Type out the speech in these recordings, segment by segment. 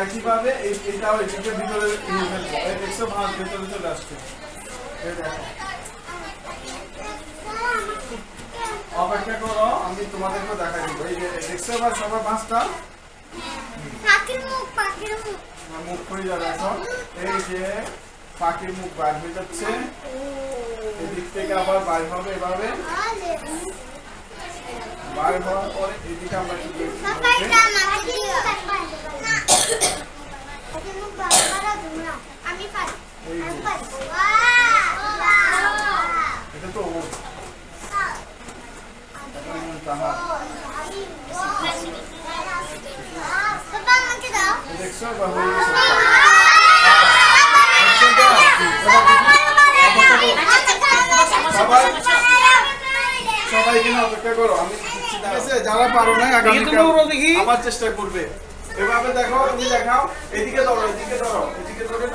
একইভাবে এটাও এটাকে ভিতরে নিয়ে ফেলবো। এই দেখছো ভাঁজ ভিতরে চলে আসছে। এই দেখো, অপেক্ষা করো, আমি তোমাদেরকে দেখাই দিব। এই যে দেখছো এবার সবার ভাঁজটা মুখ হয়ে যাবে এখন। এই যে পাখির মুখ বাইর হয়ে যাচ্ছে, এদিক থেকে আবার বাইর হবে এভাবে। বাইর হওয়ার পরে এদিকে আমরা কি করব? এটা তো দেখছো বা হয়ে গেছে। সবাই কিনা অপেক্ষা করো, আমি যারা পারো না আবার চেষ্টা করবে। এভাবে দেখো, তুমি দেখাও, এদিকে ধরো, এদিকে ধরো, এদিকে ধরে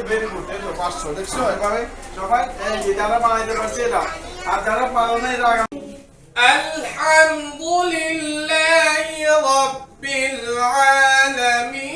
ভেরি গুড। এই তো 500 দেখছো। এভাবে সবাই যারা বানাইতে পারছে এরা, আর যারা পারো না এরা। আলহামদুলিল্লাহি রাব্বিল আলামিন।